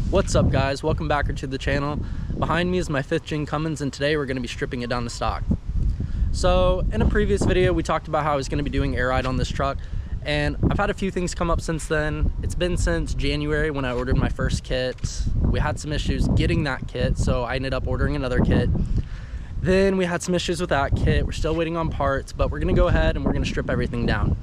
What's up guys, welcome back to the channel. Behind me is my 5th gen Cummins, and today we're going to be stripping it down to stock. So in a previous video we talked about how I was going to be doing air ride on this truck, and I've had a few things come up since then. It's been since January when I ordered my first kit. We had some issues getting that kit, so I ended up ordering another kit. Then we had some issues with that kit. We're still waiting on parts, but we're going to go ahead and we're going to strip everything down.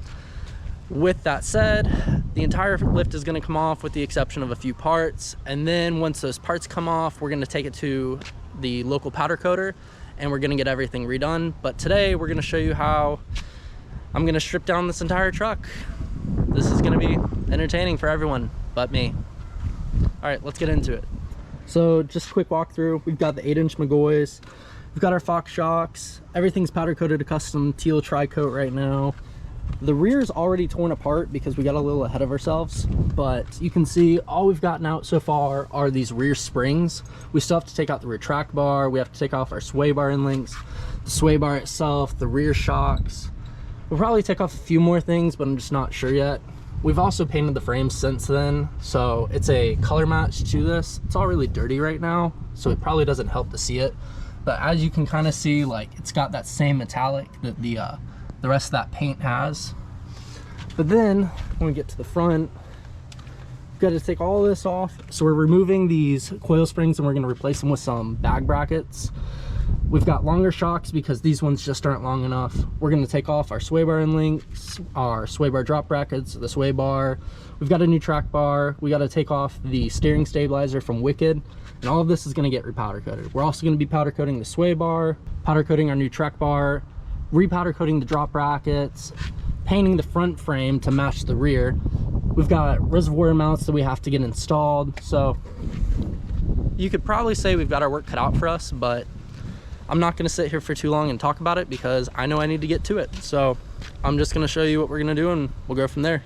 With that said, the entire lift is going to come off with the exception of a few parts, and then once those parts come off, we're going to take it to the local powder coater and we're going to get everything redone. But today we're going to show you how I'm going to strip down this entire truck. This is going to be entertaining for everyone but me. All right, let's get into it. So just a quick walkthrough. We've got the 8-inch McGaughys, we've got our Fox shocks, everything's powder coated to custom teal tri-coat right now. The rear is already torn apart because we got a little ahead of ourselves, but you can see all we've gotten out so far are these rear springs. We still have to take out the rear track bar, we have to take off our sway bar end links, the sway bar itself, the rear shocks. We'll probably take off a few more things, but I'm just not sure yet. We've also painted the frame since then, so it's a color match to this. It's all really dirty right now, so it probably doesn't help to see it, but as you can kind of see, like, it's got that same metallic that the rest of that paint has. But then when we get to the front, we've got to take all this off. So we're removing these coil springs and we're going to replace them with some bag brackets. We've got longer shocks because these ones just aren't long enough. We're going to take off our sway bar end links, our sway bar drop brackets, the sway bar. We've got a new track bar. We got to take off the steering stabilizer from Wicked, and all of this is going to get repowder coated. We're also going to be powder coating the sway bar, powder coating our new track bar, repowder coating the drop brackets, painting the front frame to match the rear. We've got reservoir mounts that we have to get installed. So you could probably say we've got our work cut out for us, but I'm not going to sit here for too long and talk about it because I know I need to get to it. So I'm just going to show you what we're going to do and we'll go from there.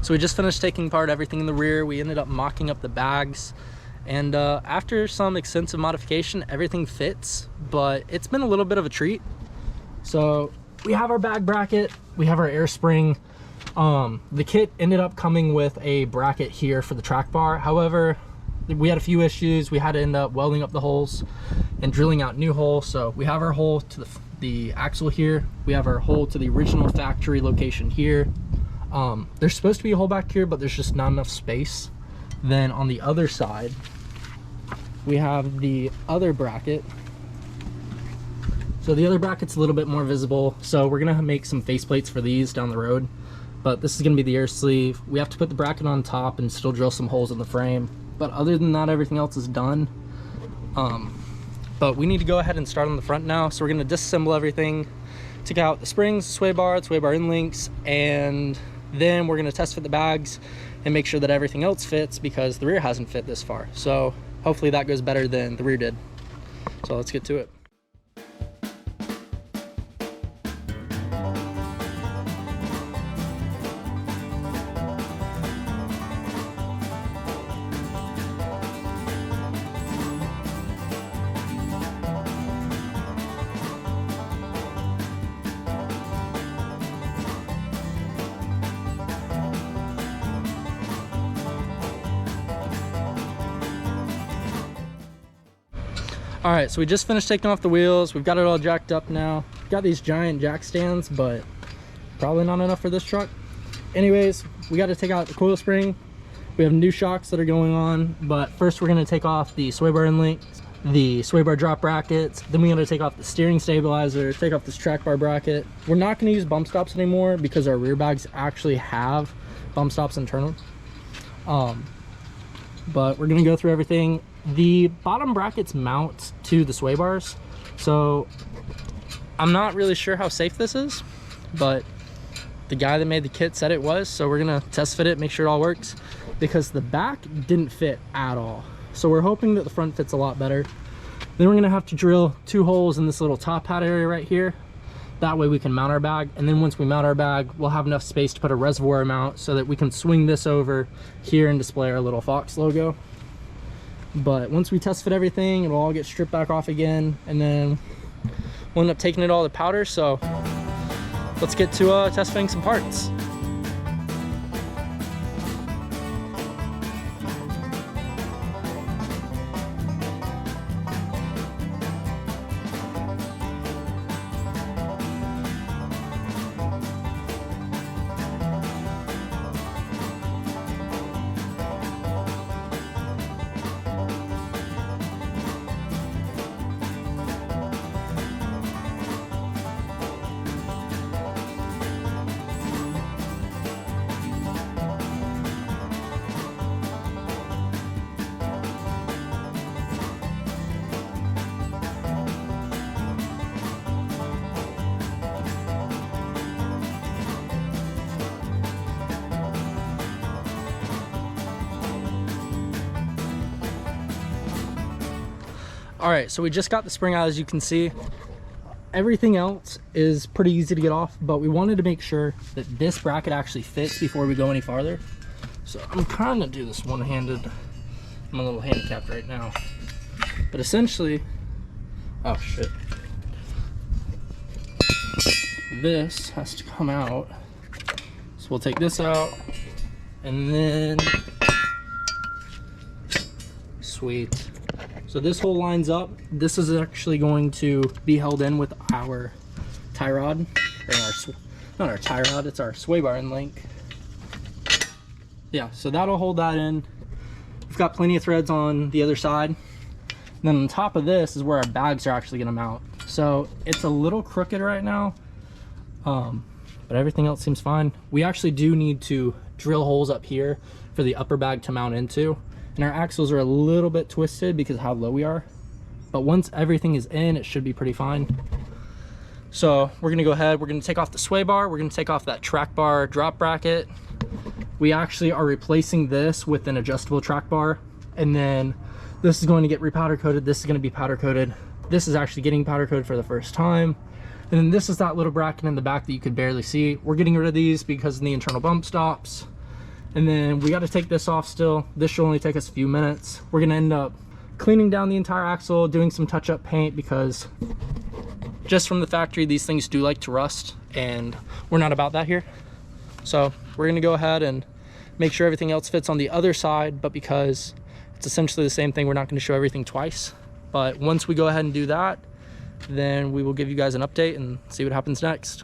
So we just finished taking apart everything in the rear. We ended up mocking up the bags, and after some extensive modification, everything fits, but it's been a little bit of a treat. So we have our bag bracket, we have our air spring. The kit ended up coming with a bracket here for the track bar. However, we had a few issues. We had to end up welding up the holes and drilling out new holes. So we have our hole to the axle here. We have our hole to the original factory location here. There's supposed to be a hole back here, but there's just not enough space. Then on the other side, we have the other bracket. So the other bracket's a little bit more visible. So we're gonna make some faceplates for these down the road. But this is gonna be the air sleeve. We have to put the bracket on top and still drill some holes in the frame. But other than that, everything else is done. But we need to go ahead and start on the front now. So we're gonna disassemble everything, take out the springs, sway bar end links, and Then we're going to test fit the bags and make sure that everything else fits, because the rear hasn't fit this far. So hopefully that goes better than the rear did. So let's get to it. All right, so we just finished taking off the wheels. We've got it all jacked up now. Got these giant jack stands, but probably not enough for this truck. Anyways, we got to take out the coil spring. We have new shocks that are going on, but first we're going to take off the sway bar inlink, the sway bar drop brackets. Then we got to take off the steering stabilizer, take off this track bar bracket. We're not going to use bump stops anymore because our rear bags actually have bump stops internal. But we're going to go through everything. The bottom brackets mount to the sway bars, so I'm not really sure how safe this is, but the guy that made the kit said it was, so we're gonna test fit it, make sure it all works, because the back didn't fit at all. So we're hoping that the front fits a lot better. Then we're gonna have to drill 2 holes in this little top hat area right here. That way we can mount our bag, and then once we mount our bag, we'll have enough space to put a reservoir mount so that we can swing this over here and display our little Fox logo. But once we test fit everything, it'll all get stripped back off again, and then we'll end up taking it all to powder. So let's get to test fitting some parts. All right, so we just got the spring out, as you can see. Everything else is pretty easy to get off, but we wanted to make sure that this bracket actually fits before we go any farther. So I'm trying to do this one-handed. I'm a little handicapped right now. But essentially, oh shit. This has to come out. So we'll take this out, and then, sweet. So this hole lines up. This is actually going to be held in with our tie rod, or not our tie rod, it's our sway bar inlink. Yeah, so that'll hold that in. We've got plenty of threads on the other side. And then on top of this is where our bags are actually gonna mount. So it's a little crooked right now, but everything else seems fine. We actually do need to drill holes up here for the upper bag to mount into. And our axles are a little bit twisted because of how low we are. But once everything is in, it should be pretty fine. So we're gonna go ahead, we're gonna take off the sway bar, we're gonna take off that track bar drop bracket. We actually are replacing this with an adjustable track bar. And then this is going to get repowder coated, this is gonna be powder coated. This is actually getting powder coated for the first time. And then this is that little bracket in the back that you could barely see. We're getting rid of these because of the internal bump stops. And then we got to take this off still. This should only take us a few minutes. We're going to end up cleaning down the entire axle, doing some touch-up paint, because just from the factory, these things do like to rust, and we're not about that here. So we're going to go ahead and make sure everything else fits on the other side, but because it's essentially the same thing, we're not going to show everything twice. But once we go ahead and do that, then we will give you guys an update and see what happens next.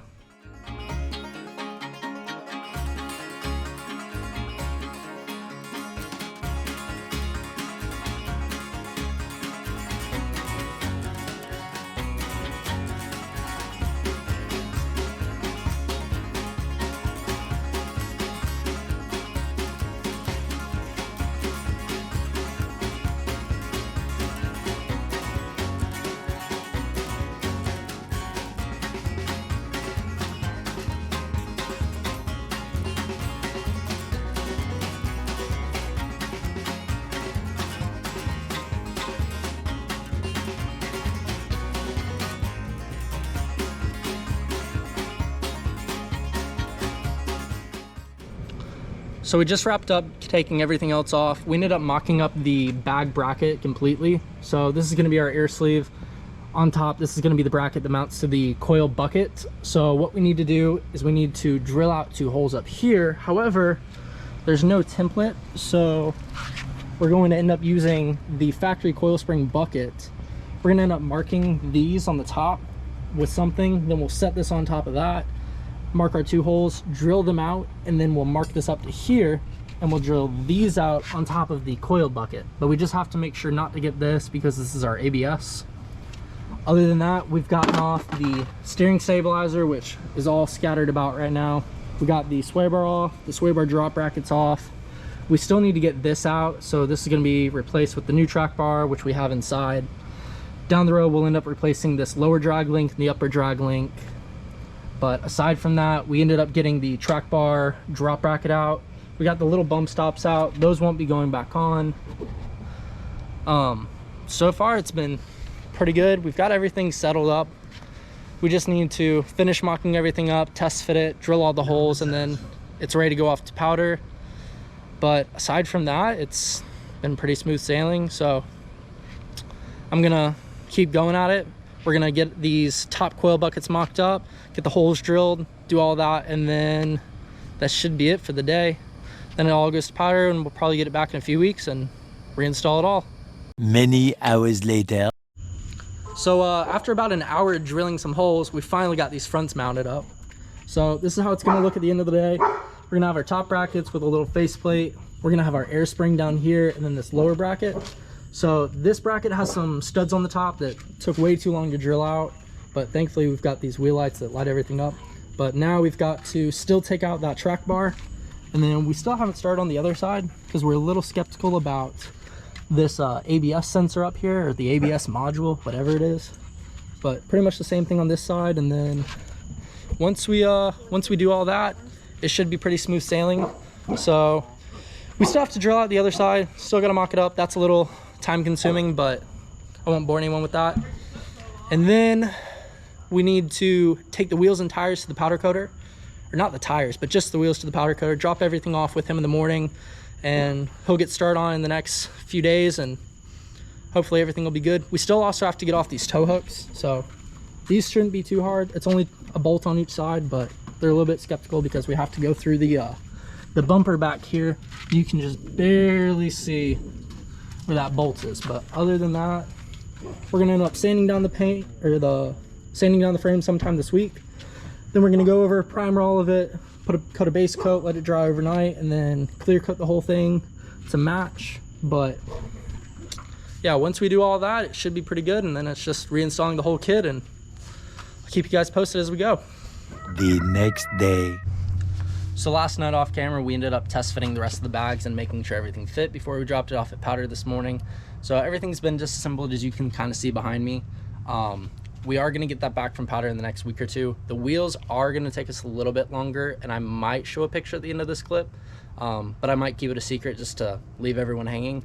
So we just wrapped up taking everything else off. We ended up mocking up the bag bracket completely. So this is going to be our air sleeve. On top, this is going to be the bracket that mounts to the coil bucket. So what we need to do is we need to drill out 2 holes up here. However, there's no template, so we're going to end up using the factory coil spring bucket. We're going to end up marking these on the top with something, then we'll set this on top of that, mark our 2 holes, drill them out, and then we'll mark this up to here, and we'll drill these out on top of the coil bucket. But we just have to make sure not to get this because this is our ABS. Other than that, we've gotten off the steering stabilizer, which is all scattered about right now. We got the sway bar off, the sway bar drop brackets off. We still need to get this out, so this is going to be replaced with the new track bar, which we have inside. Down the road, we'll end up replacing this lower drag link and the upper drag link. But aside from that, we ended up getting the track bar drop bracket out. We got the little bump stops out. Those won't be going back on. So far, it's been pretty good. We've got everything settled up. We just need to finish mocking everything up, test fit it, drill all the holes, and then it's ready to go off to powder. But aside from that, it's been pretty smooth sailing. So I'm gonna keep going at it. We're gonna get these top coil buckets mocked up, get the holes drilled, do all that, and then that should be it for the day. Then it all goes to powder, and we'll probably get it back in a few weeks and reinstall it all. Many hours later. So after about an hour of drilling some holes, we finally got these fronts mounted up. So this is how it's gonna look at the end of the day. We're gonna have our top brackets with a little faceplate. We're gonna have our air spring down here, and then this lower bracket. So this bracket has some studs on the top that took way too long to drill out, but thankfully we've got these wheel lights that light everything up. But now we've got to still take out that track bar, and then we still haven't started on the other side because we're a little skeptical about this ABS sensor up here, or the ABS module, whatever it is. But pretty much the same thing on this side, and then once we do all that, it should be pretty smooth sailing. So we still have to drill out the other side, still gotta mock it up. That's a little time consuming, but I won't bore anyone with that. And then we need to take the wheels and tires to the powder coater, or not the tires, but just the wheels to the powder coater, drop everything off with him in the morning, and he'll get started on in the next few days, and hopefully everything will be good. We still also have to get off these tow hooks, so these shouldn't be too hard. It's only a bolt on each side, but they're a little bit skeptical because we have to go through the bumper back here. You can just barely see where that bolt is, but other than that, we're gonna end up sanding down the paint, or sanding down the frame sometime this week. Then we're gonna go over, primer all of it, coat a base coat, let it dry overnight, and then clear coat the whole thing to match. But yeah, once we do all that, it should be pretty good, and then it's just reinstalling the whole kit, and I'll keep you guys posted as we go. The next day. So last night off camera, we ended up test fitting the rest of the bags and making sure everything fit before we dropped it off at powder this morning. So everything's been disassembled, as you can kind of see behind me. We are going to get that back from powder in the next week or two. The wheels are going to take us a little bit longer, and I might show a picture at the end of this clip, but I might keep it a secret just to leave everyone hanging.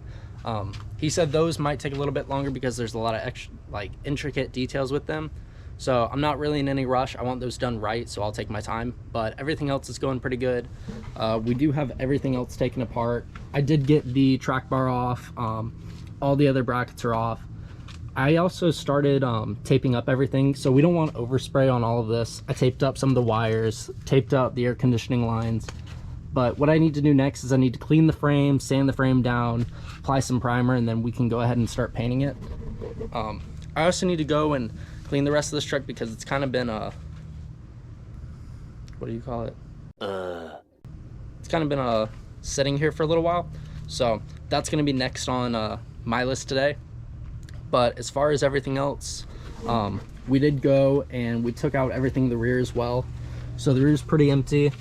He said those might take a little bit longer because there's a lot of extra, intricate details with them. So I'm not really in any rush. I want those done right, so I'll take my time. But everything else is going pretty good. We do have everything else taken apart. I did get the track bar off. All the other brackets are off. I also started taping up everything, so we don't want overspray on all of this. I taped up some of the wires, taped up the air conditioning lines. But what I need to do next is I need to clean the frame, sand the frame down, apply some primer, and then we can go ahead and start painting it. I also need to go and clean the rest of this truck because it's kind of been what do you call it? It's kind of been sitting here for a little while. So that's going to be next on my list today. But as far as everything else, we did go and we took out everything in the rear as well. So the rear is pretty empty.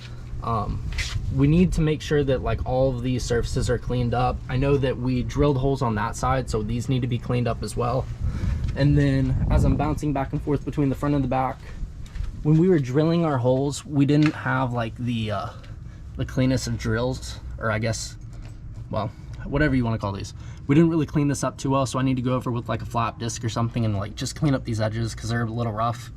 We need to make sure that all of these surfaces are cleaned up. I know that we drilled holes on that side, so these need to be cleaned up as well. And then as I'm bouncing back and forth between the front and the back, when we were drilling our holes, we didn't have the cleanest of drills, or I guess, well, whatever you want to call these. We didn't really clean this up too well, so I need to go over with a flap disc or something and just clean up these edges because they're a little rough.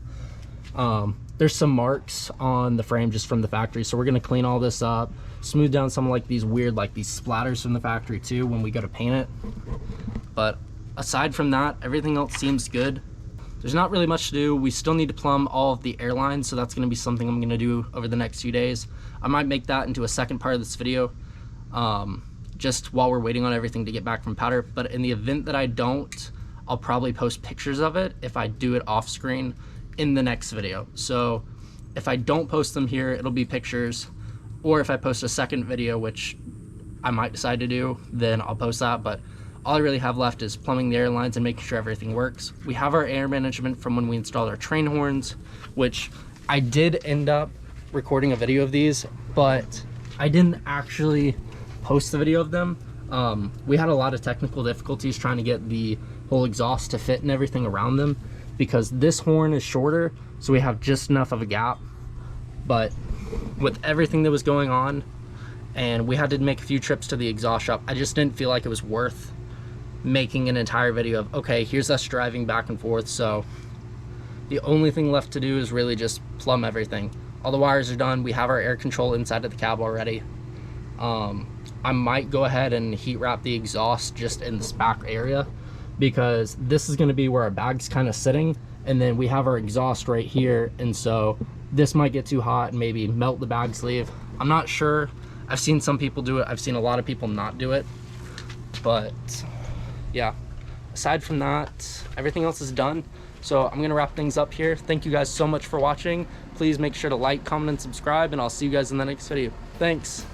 There's some marks on the frame just from the factory, so we're gonna clean all this up, smooth down some of like these weird, like these splatters from the factory too when we go to paint it. But aside from that, everything else seems good. There's not really much to do. We still need to plumb all of the airlines, so that's gonna be something I'm gonna do over the next few days. I might make that into a second part of this video, just while we're waiting on everything to get back from powder. But in the event that I don't, I'll probably post pictures of it if I do it off screen in the next video. So if I don't post them here, it'll be pictures, or if I post a second video, which I might decide to do, then I'll post that. But all I really have left is plumbing the airlines and making sure everything works. We have our air management from when we installed our train horns, which I did end up recording a video of these, but I didn't actually post the video of them. We had a lot of technical difficulties trying to get the whole exhaust to fit and everything around them, because this horn is shorter, so we have just enough of a gap. But with everything that was going on, and we had to make a few trips to the exhaust shop, I just didn't feel like it was worth making an entire video of, okay, here's us driving back and forth. So the only thing left to do is really just plumb everything. All the wires are done. We have our air control inside of the cab already. I might go ahead and heat wrap the exhaust just in this back area, because this is going to be where our bag's kind of sitting, and then we have our exhaust right here, and so this might get too hot and maybe melt the bag sleeve. I'm not sure. I've seen some people do it. I've seen a lot of people not do it. But yeah, aside from that, everything else is done. So I'm gonna wrap things up here. Thank you guys so much for watching. Please make sure to like, comment, and subscribe, and I'll see you guys in the next video. Thanks.